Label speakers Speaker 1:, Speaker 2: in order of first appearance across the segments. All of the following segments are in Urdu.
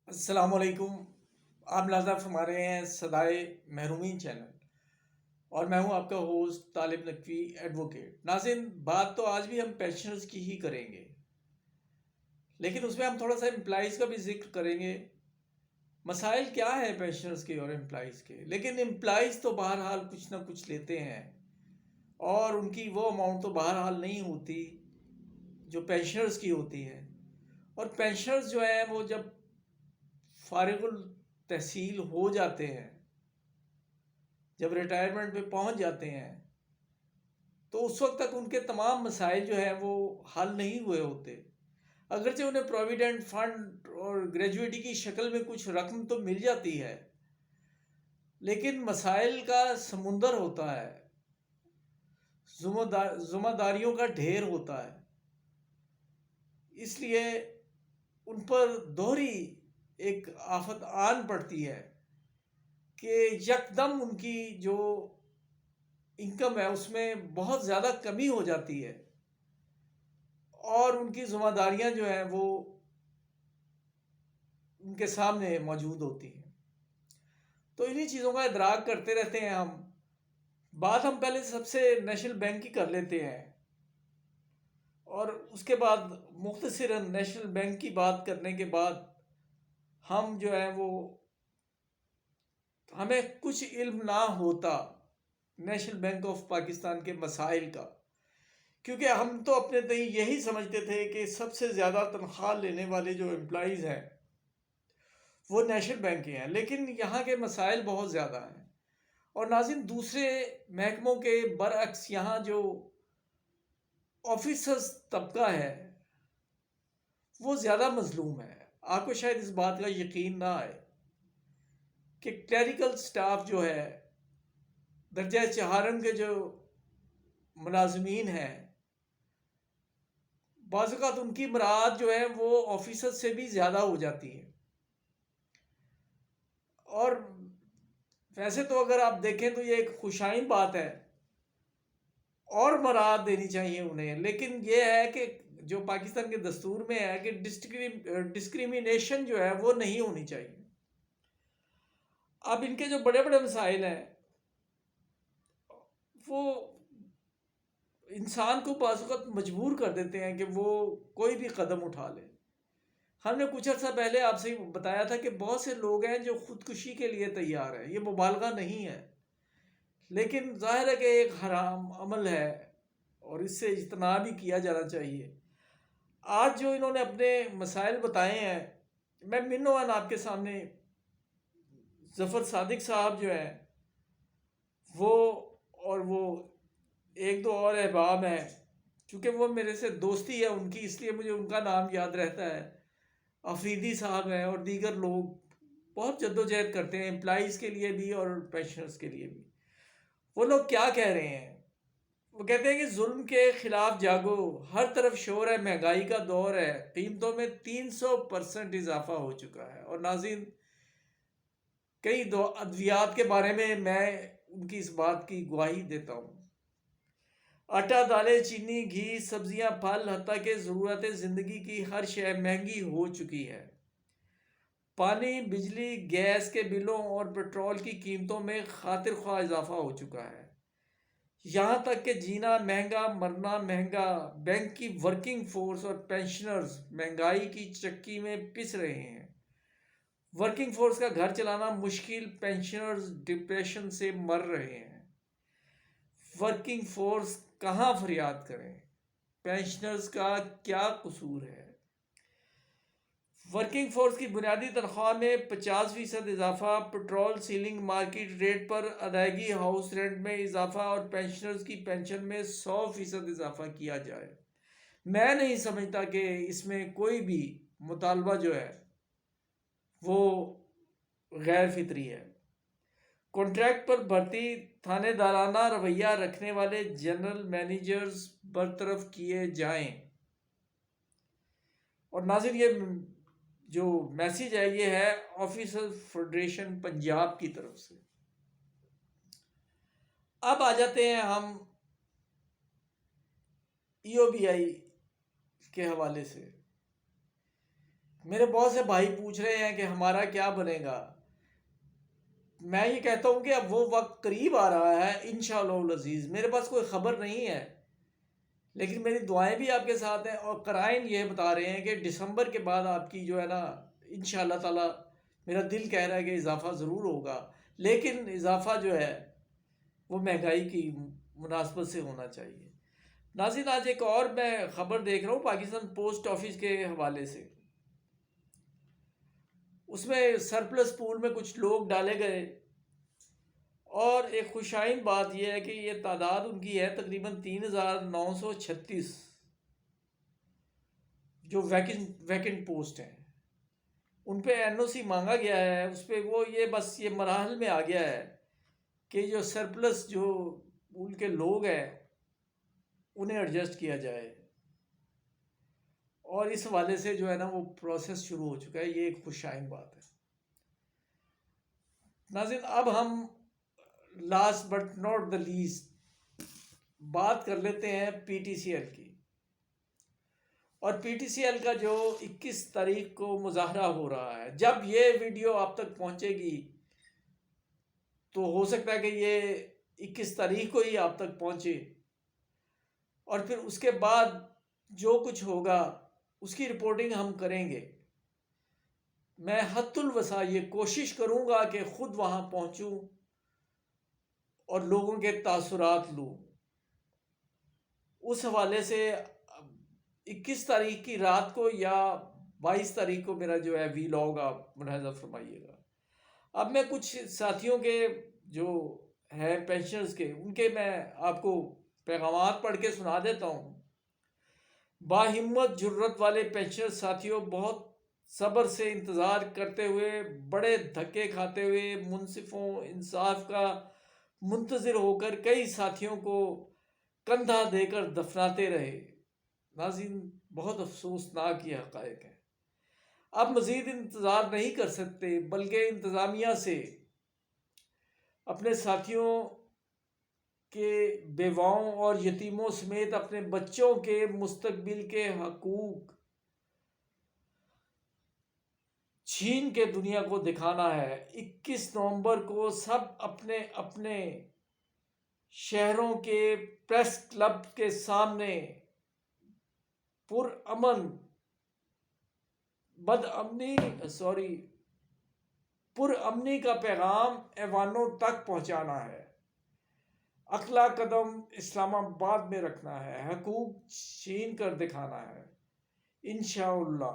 Speaker 1: السلام علیکم۔ آپ ناظرہ فرما رہے ہیں صدائے محرومین چینل، اور میں ہوں آپ کا ہوسٹ طالب نقوی ایڈوکیٹ۔ ناظرین، بات تو آج بھی ہم پینشنرز کی ہی کریں گے، لیکن اس میں ہم تھوڑا سا امپلائیز کا بھی ذکر کریں گے۔ مسائل کیا ہیں پینشنرز کے اور امپلائیز کے؟ لیکن امپلائیز تو بہرحال کچھ نہ کچھ لیتے ہیں، اور ان کی وہ اماؤنٹ تو بہرحال نہیں ہوتی جو پینشنرز کی ہوتی ہے۔ اور پینشنرز جو ہیں وہ جب فارغ التحصیل ہو جاتے ہیں، جب ریٹائرمنٹ پہ پہنچ جاتے ہیں، تو اس وقت تک ان کے تمام مسائل جو ہیں وہ حل نہیں ہوئے ہوتے۔ اگرچہ انہیں پروویڈنٹ فنڈ اور گریجویٹی کی شکل میں کچھ رقم تو مل جاتی ہے، لیکن مسائل کا سمندر ہوتا ہے، ذمہ داریوں کا ڈھیر ہوتا ہے۔ اس لیے ان پر دوہری ایک آفت آن پڑتی ہے کہ یکدم ان کی جو انکم ہے اس میں بہت زیادہ کمی ہو جاتی ہے، اور ان کی ذمہ داریاں جو ہیں وہ ان کے سامنے موجود ہوتی ہیں۔ تو انہی چیزوں کا ادراک کرتے رہتے ہیں ہم۔ بات ہم پہلے سب سے نیشنل بینک کی کر لیتے ہیں، اور اس کے بعد مختصراً نیشنل بینک کی بات کرنے کے بعد ہم جو ہیں وہ ہمیں کچھ علم نہ ہوتا نیشنل بینک آف پاکستان کے مسائل کا، کیونکہ ہم تو اپنے تئیں یہی سمجھتے تھے کہ سب سے زیادہ تنخواہ لینے والے جو امپلائیز ہیں وہ نیشنل بینک کے ہیں، لیکن یہاں کے مسائل بہت زیادہ ہیں۔ اور ناظرین، دوسرے محکموں کے برعکس یہاں جو آفیسرز طبقہ ہے وہ زیادہ مظلوم ہے۔ آپ کو شاید اس بات کا یقین نہ آئے کہ کلیریکل سٹاف جو ہے، درجہ چہارم کے جو ملازمین ہیں، بعض اوقات ان کی مراعات جو ہے وہ آفیسر سے بھی زیادہ ہو جاتی ہے۔ اور ویسے تو اگر آپ دیکھیں تو یہ ایک خوشائن بات ہے، اور مراعات دینی چاہیے انہیں، لیکن یہ ہے کہ جو پاکستان کے دستور میں ہے کہ ڈسکریمنیشن جو ہے وہ نہیں ہونی چاہیے۔ اب ان کے جو بڑے بڑے مسائل ہیں وہ انسان کو بعض اوقات مجبور کر دیتے ہیں کہ وہ کوئی بھی قدم اٹھا لے۔ ہم نے کچھ عرصہ پہلے آپ سے بتایا تھا کہ بہت سے لوگ ہیں جو خودکشی کے لیے تیار ہیں، یہ مبالغہ نہیں ہے، لیکن ظاہر ہے کہ ایک حرام عمل ہے اور اس سے اجتناب بھی کیا جانا چاہیے۔ آج جو انہوں نے اپنے مسائل بتائے ہیں، میں منوان آپ کے سامنے ظفر صادق صاحب جو ہیں وہ، اور وہ ایک دو اور احباب ہیں، چونکہ وہ میرے سے دوستی ہے ان کی اس لیے مجھے ان کا نام یاد رہتا ہے، افریدی صاحب ہیں اور دیگر لوگ بہت جدوجہد کرتے ہیں امپلائیز کے لیے بھی اور پینشنرز کے لیے بھی۔ وہ لوگ کیا کہہ رہے ہیں؟ وہ کہتے ہیں کہ ظلم کے خلاف جاگو، ہر طرف شور ہے، مہنگائی کا دور ہے، قیمتوں میں 300% اضافہ ہو چکا ہے۔ اور ناظرین، کئی ادویات کے بارے میں ان کی اس بات کی گواہی دیتا ہوں۔ آٹا، دالیں، چینی، گھی، سبزیاں، پھل، حتیٰ کہ ضرورت زندگی کی ہر شے مہنگی ہو چکی ہے۔ پانی، بجلی، گیس کے بلوں اور پیٹرول کی قیمتوں میں خاطر خواہ اضافہ ہو چکا ہے۔ یہاں تک کہ جینا مہنگا، مرنا مہنگا۔ بینک کی ورکنگ فورس اور پینشنرز مہنگائی کی چکی میں پس رہے ہیں۔ ورکنگ فورس کا گھر چلانا مشکل، پینشنرز ڈپریشن سے مر رہے ہیں۔ ورکنگ فورس کہاں فریاد کریں؟ پینشنرز کا کیا قصور ہے؟ ورکنگ فورس کی بنیادی تنخواہ میں 50% اضافہ، پیٹرول سیلنگ مارکیٹ ریٹ پر ادائیگی، ہاؤس رینٹ میں اضافہ اور پینشنرز کی پینشن میں 100% اضافہ کیا جائے۔ میں نہیں سمجھتا کہ اس میں کوئی بھی مطالبہ جو ہے وہ غیر فطری ہے۔ کانٹریکٹ پر بھرتی، تھانے دارانہ رویہ رکھنے والے جنرل مینیجرز برطرف کیے جائیں۔ اور ناظرین، یہ جو میسیج ہے یہ ہے آفیسر فیڈریشن پنجاب کی طرف سے۔ اب آ جاتے ہیں ہم ای او بی آئی کے حوالے سے۔ میرے بہت سے بھائی پوچھ رہے ہیں کہ ہمارا کیا بنے گا. میں یہ کہتا ہوں کہ اب وہ وقت قریب آ رہا ہے انشاءاللہ العزیز. میرے پاس کوئی خبر نہیں ہے، لیکن میری دعائیں بھی آپ کے ساتھ ہیں، اور قرائن یہ بتا رہے ہیں کہ دسمبر کے بعد آپ کی جو ہے نا انشاءاللہ تعالی، میرا دل کہہ رہا ہے کہ اضافہ ضرور ہوگا، لیکن اضافہ جو ہے وہ مہنگائی کی مناسبت سے ہونا چاہیے. ناظرین، آج ایک اور میں خبر دیکھ رہا ہوں پاکستان پوسٹ آفس کے حوالے سے. اس میں سرپلس پول میں کچھ لوگ ڈالے گئے، اور ایک خوشائن بات یہ ہے کہ یہ تعداد ان کی ہے تقریباً 3936 جو ویکنٹ پوسٹ ہیں. ان پہ این او سی مانگا گیا ہے. اس پہ وہ یہ بس یہ مراحل میں آ گیا ہے کہ جو سرپلس جو پول کے لوگ ہیں انہیں ایڈجسٹ کیا جائے، اور اس حوالے سے جو ہے نا وہ پروسیس شروع ہو چکا ہے. یہ ایک خوشائن بات ہے. ناظرین، اب ہم last but not the least بات کر لیتے ہیں پی ٹی سی ایل کی. اور پی ٹی سی ایل کا جو 21 تاریخ کو مظاہرہ ہو رہا ہے، جب یہ ویڈیو آپ تک پہنچے گی تو ہو سکتا ہے کہ یہ 21 تاریخ کو ہی آپ تک پہنچے، اور پھر اس کے بعد جو کچھ ہوگا اس کی رپورٹنگ ہم کریں گے. میں حد الوسع یہ کوشش کروں گا کہ خود وہاں پہنچوں اور لوگوں کے تاثرات لوں. اس حوالے سے 21 تاریخ کی رات کو یا 22 تاریخ کو میرا جو ہے وی لاگ آپ ملاحظہ فرمائیے گا. اب میں کچھ ساتھیوں کے جو ہیں پینشنرز کے، ان کے میں آپ کو پیغامات پڑھ کے سنا دیتا ہوں. باہمت جرت والے پینشنر ساتھیوں، بہت صبر سے انتظار کرتے ہوئے، بڑے دھکے کھاتے ہوئے، منصفوں انصاف کا منتظر ہو کر کئی ساتھیوں کو کندھا دے کر دفناتے رہے. ناظرین، بہت افسوسناک یہ حقائق ہے. اب مزید انتظار نہیں کر سکتے، بلکہ انتظامیہ سے اپنے ساتھیوں کے بیواؤں اور یتیموں سمیت اپنے بچوں کے مستقبل کے حقوق چھین کے دنیا کو دکھانا ہے. 21 نومبر کو سب اپنے اپنے شہروں کے پریس کلب کے سامنے پر امنی کا پیغام ایوانوں تک پہنچانا ہے. اگلا قدم اسلام آباد میں رکھنا ہے، حقوق چھین کر دکھانا ہے. انشاءاللہ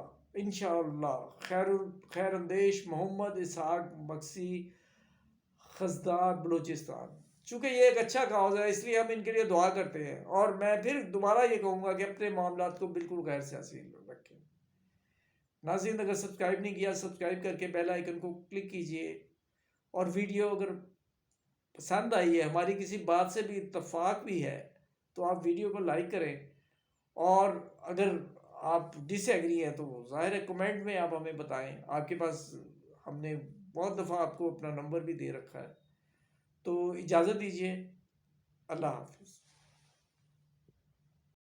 Speaker 1: خیر اندیش محمد اسحاق مکسی، خزدار، بلوچستان. چونکہ یہ ایک اچھا کاؤز ہے، اس لیے ہم ان کے لیے دعا کرتے ہیں. اور میں پھر دوبارہ یہ کہوں گا کہ اپنے معاملات کو بالکل غیر سیاسی رکھیں. ناظرین، اگر سبسکرائب نہیں کیا، سبسکرائب کر کے بیل آئیکن کو کلک کیجئے. اور ویڈیو اگر پسند آئی ہے، ہماری کسی بات سے بھی اتفاق بھی ہے، تو آپ ویڈیو کو لائک کریں. اور اگر آپ ڈس ایگری ہیں تو ظاہر ہے کمنٹ میں آپ ہمیں بتائیں. آپ کے پاس ہم نے بہت دفعہ آپ کو اپنا نمبر بھی دے رکھا ہے. تو اجازت دیجیے. اللہ حافظ.